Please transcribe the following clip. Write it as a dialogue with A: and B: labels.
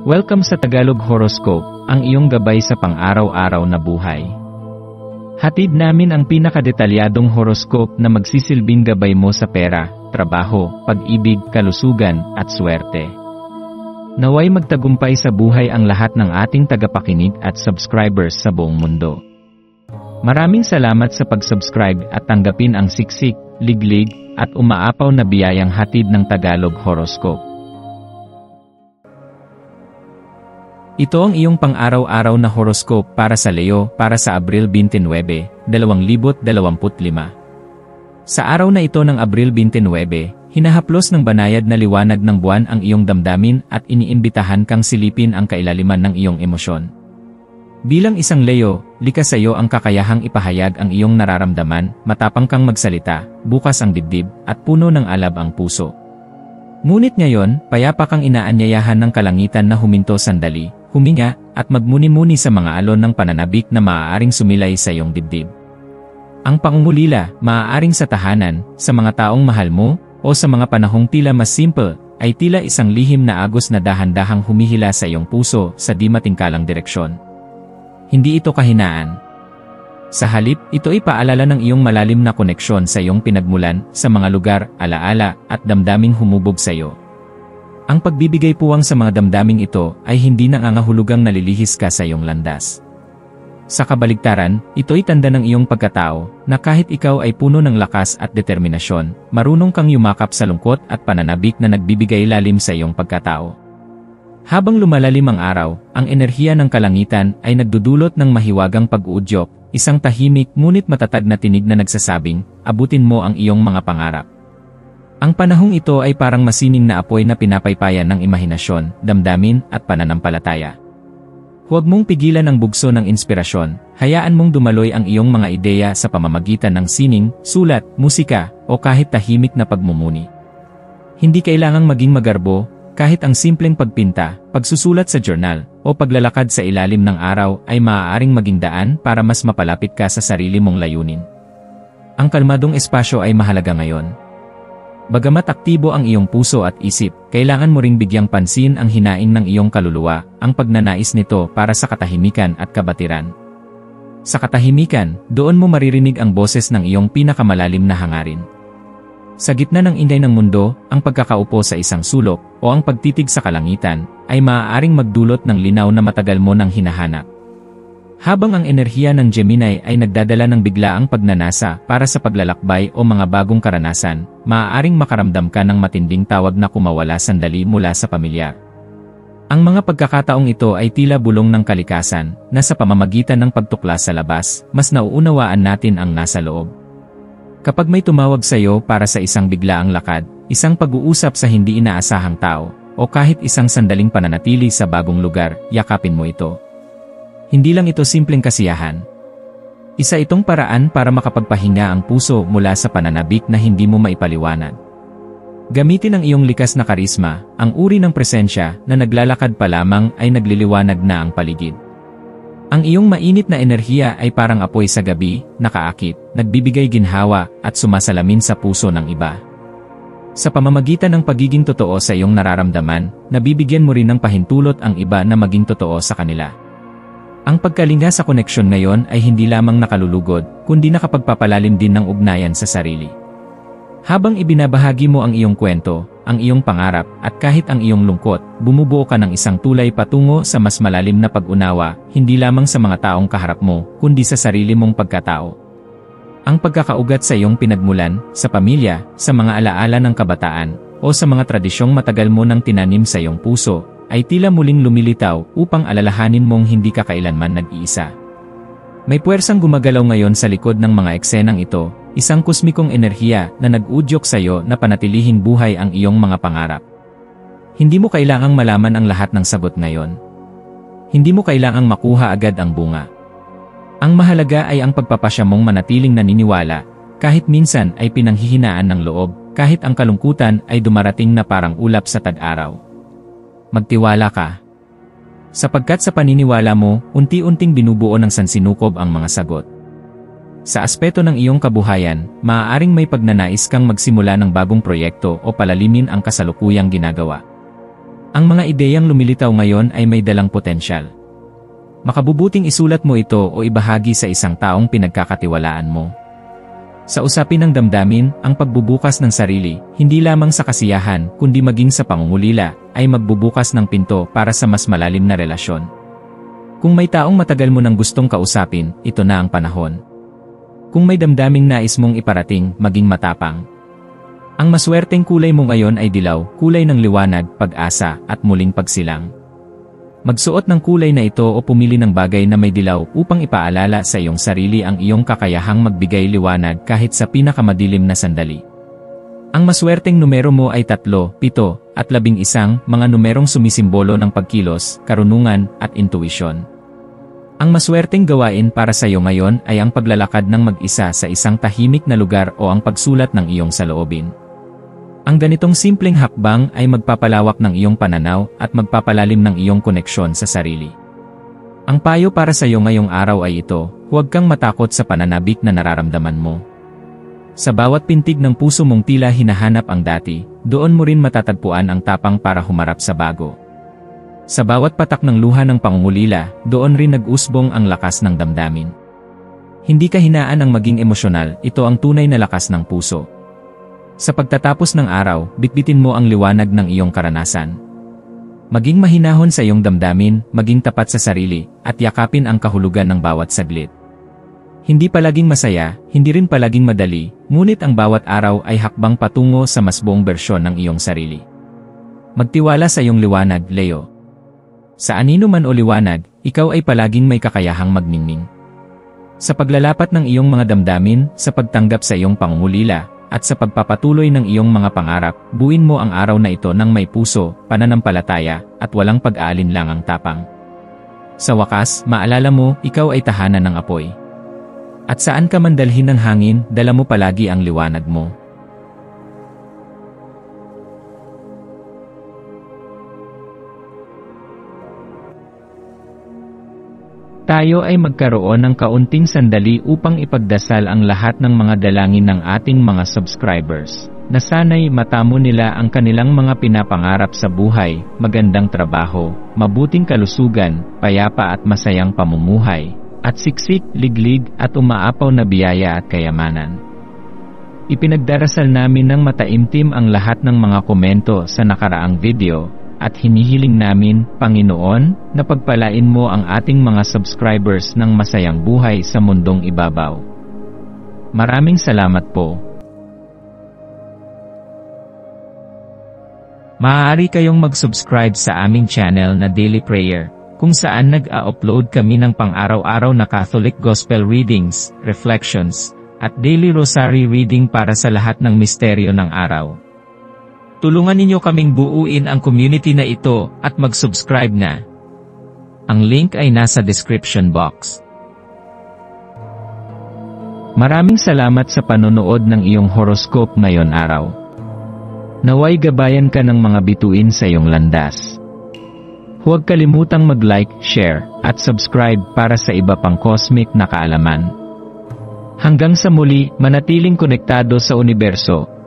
A: Welcome sa Tagalog Horoscope, ang iyong gabay sa pang-araw-araw na buhay. Hatid namin ang pinakadetalyadong horoscope na magsisilbing gabay mo sa pera, trabaho, pag-ibig, kalusugan, at swerte. Naway magtagumpay sa buhay ang lahat ng ating tagapakinig at subscribers sa buong mundo. Maraming salamat sa pag-subscribe at tanggapin ang siksik, liglig, at umaapaw na biyayang hatid ng Tagalog Horoscope. Ito ang iyong pang-araw-araw na horoscope para sa Leo para sa Abril 29, 2025. Sa araw na ito ng Abril 29, hinahaplos ng banayad na liwanag ng buwan ang iyong damdamin at iniimbitahan kang silipin ang kailaliman ng iyong emosyon. Bilang isang Leo, likas sa iyo ang kakayahang ipahayag ang iyong nararamdaman, matapang kang magsalita, bukas ang dibdib, at puno ng alab ang puso. Ngunit ngayon, payapa kang inaanyayahan ng kalangitan na huminto sandali, huminga, at magmuni-muni sa mga alon ng pananabik na maaaring sumilay sa iyong dibdib. Ang pangungulila, maaaring sa tahanan, sa mga taong mahal mo, o sa mga panahong tila mas simple, ay tila isang lihim na agos na dahan-dahang humihila sa iyong puso sa di matingkalang direksyon. Hindi ito kahinaan. Sa halip, ito ay paalala ng iyong malalim na koneksyon sa iyong pinagmulan, sa mga lugar, alaala, at damdaming humubog sa iyo. Ang pagbibigay puwang sa mga damdaming ito ay hindi nangangahulugang nalilihis ka sa iyong landas. Sa kabaligtaran, ito'y tanda ng iyong pagkatao, na kahit ikaw ay puno ng lakas at determinasyon, marunong kang yumakap sa lungkot at pananabik na nagbibigay lalim sa iyong pagkatao. Habang lumalalim ang araw, ang enerhiya ng kalangitan ay nagdudulot ng mahiwagang pag-uudyok, isang tahimik ngunit matatag na tinig na nagsasabing, abutin mo ang iyong mga pangarap. Ang panahong ito ay parang masining na apoy na pinapaypayan ng imahinasyon, damdamin, at pananampalataya. Huwag mong pigilan ang bugso ng inspirasyon, hayaan mong dumaloy ang iyong mga ideya sa pamamagitan ng sining, sulat, musika, o kahit tahimik na pagmumuni. Hindi kailangang maging magarbo, kahit ang simpleng pagpinta, pagsusulat sa journal, o paglalakad sa ilalim ng araw ay maaaring maging daan para mas mapalapit ka sa sarili mong layunin. Ang kalmadong espasyo ay mahalaga ngayon. Bagamat aktibo ang iyong puso at isip, kailangan mo ring bigyang pansin ang hinaing ng iyong kaluluwa, ang pagnanais nito para sa katahimikan at kabatiran. Sa katahimikan, doon mo maririnig ang boses ng iyong pinakamalalim na hangarin. Sa gitna ng inday ng mundo, ang pagkakaupo sa isang sulok, o ang pagtitig sa kalangitan, ay maaaring magdulot ng linaw na matagal mo nang hinahanap. Habang ang enerhiya ng Gemini ay nagdadala ng biglaang pagnanasa para sa paglalakbay o mga bagong karanasan, maaaring makaramdam ka ng matinding tawag na kumawala sandali mula sa pamilyar. Ang mga pagkakataong ito ay tila bulong ng kalikasan, na sa pamamagitan ng pagtuklas sa labas, mas nauunawaan natin ang nasa loob. Kapag may tumawag sa iyo para sa isang biglaang lakad, isang pag-uusap sa hindi inaasahang tao, o kahit isang sandaling pananatili sa bagong lugar, yakapin mo ito. Hindi lang ito simpleng kasiyahan. Isa itong paraan para makapagpahinga ang puso mula sa pananabik na hindi mo maipaliwanag. Gamitin ang iyong likas na karisma, ang uri ng presensya na naglalakad pa lamang ay nagliliwanag na ang paligid. Ang iyong mainit na enerhiya ay parang apoy sa gabi, nakaakit, nagbibigay ginhawa, at sumasalamin sa puso ng iba. Sa pamamagitan ng pagiging totoo sa iyong nararamdaman, nabibigyan mo rin ng pahintulot ang iba na maging totoo sa kanila. Ang pagkalinga sa koneksyon ngayon ay hindi lamang nakalulugod, kundi nakapagpapalalim din ng ugnayan sa sarili. Habang ibinabahagi mo ang iyong kwento, ang iyong pangarap, at kahit ang iyong lungkot, bumubuo ka ng isang tulay patungo sa mas malalim na pag-unawa, hindi lamang sa mga taong kaharap mo, kundi sa sarili mong pagkatao. Ang pagkakaugat sa iyong pinagmulan, sa pamilya, sa mga alaala ng kabataan, o sa mga tradisyong matagal mo nang tinanim sa iyong puso, ay tila muling lumilitaw upang alalahanin mong hindi ka kailanman nag-iisa. May puwersang gumagalaw ngayon sa likod ng mga eksenang ito, isang kosmikong enerhiya na nag-udyok sa iyo na panatilihin buhay ang iyong mga pangarap. Hindi mo kailangang malaman ang lahat ng sagot ngayon. Hindi mo kailangang makuha agad ang bunga. Ang mahalaga ay ang pagpapasya mong manatiling naniniwala, kahit minsan ay pinanghihinaan ng loob, kahit ang kalungkutan ay dumarating na parang ulap sa tag-araw. Magtiwala ka. Sapagkat sa paniniwala mo, unti-unting binubuo ng sansinukob ang mga sagot. Sa aspeto ng iyong kabuhayan, maaaring may pagnanais kang magsimula ng bagong proyekto o palalimin ang kasalukuyang ginagawa. Ang mga ideyang lumilitaw ngayon ay may dalang potensyal. Makabubuting isulat mo ito o ibahagi sa isang taong pinagkakatiwalaan mo. Sa usapin ng damdamin, ang pagbubukas ng sarili, hindi lamang sa kasiyahan, kundi maging sa pangungulila, ay magbubukas ng pinto para sa mas malalim na relasyon. Kung may taong matagal mo nang gustong kausapin, ito na ang panahon. Kung may damdaming nais mong iparating, maging matapang. Ang maswerteng kulay mo ngayon ay dilaw, kulay ng liwanag, pag-asa, at muling pagsilang. Magsuot ng kulay na ito o pumili ng bagay na may dilaw upang ipaalala sa iyong sarili ang iyong kakayahang magbigay liwanag kahit sa pinakamadilim na sandali. Ang maswerteng numero mo ay 3, 7, at 11, mga numerong sumisimbolo ng pagkilos, karunungan, at intuisyon. Ang maswerteng gawain para sa iyo ngayon ay ang paglalakad ng mag-isa sa isang tahimik na lugar o ang pagsulat ng iyong saloobin. Ang ganitong simpleng hakbang ay magpapalawak ng iyong pananaw at magpapalalim ng iyong koneksyon sa sarili. Ang payo para sa iyo ngayong araw ay ito, huwag kang matakot sa pananabik na nararamdaman mo. Sa bawat pintig ng puso mong tila hinahanap ang dati, doon mo rin matatagpuan ang tapang para humarap sa bago. Sa bawat patak ng luha ng pangungulila, doon rin nag-usbong ang lakas ng damdamin. Hindi kahinaan ang maging emosyonal, ito ang tunay na lakas ng puso. Sa pagtatapos ng araw, bitbitin mo ang liwanag ng iyong karanasan. Maging mahinahon sa iyong damdamin, maging tapat sa sarili, at yakapin ang kahulugan ng bawat saglit. Hindi palaging masaya, hindi rin palaging madali, ngunit ang bawat araw ay hakbang patungo sa mas buong bersyon ng iyong sarili. Magtiwala sa iyong liwanag, Leo. Sa anino man o liwanag, ikaw ay palaging may kakayahang magningning. Sa paglalapat ng iyong mga damdamin, sa pagtanggap sa iyong pangungulila, at sa pagpapatuloy ng iyong mga pangarap, buuin mo ang araw na ito ng may puso, pananampalataya, at walang pag-aalinlangang tapang. Sa wakas, maalala mo, ikaw ay tahanan ng apoy. At saan ka man dalhin ng hangin, dala mo palagi ang liwanag mo. Tayo ay magkaroon ng kaunting sandali upang ipagdasal ang lahat ng mga dalangin ng ating mga subscribers, na sana'y matamo nila ang kanilang mga pinapangarap sa buhay, magandang trabaho, mabuting kalusugan, payapa at masayang pamumuhay, at siksik, liglig, at umaapaw na biyaya at kayamanan. Ipinagdarasal namin ng mataimtim ang lahat ng mga komento sa nakaraang video, at hinihiling namin, Panginoon, na pagpalain mo ang ating mga subscribers ng masayang buhay sa mundong ibabaw. Maraming salamat po. Maaari kayong mag-subscribe sa aming channel na Daily Prayer, kung saan nag-a-upload kami ng pang-araw-araw na Catholic Gospel readings, reflections, at daily rosary reading para sa lahat ng misteryo ng araw. Tulungan ninyo kaming buuin ang community na ito at mag-subscribe na. Ang link ay nasa description box. Maraming salamat sa panonood ng iyong horoscope ngayon araw. Naway gabayan ka ng mga bituin sa iyong landas. Huwag kalimutang mag-like, share, at subscribe para sa iba pang cosmic na kaalaman. Hanggang sa muli, manatiling konektado sa universo,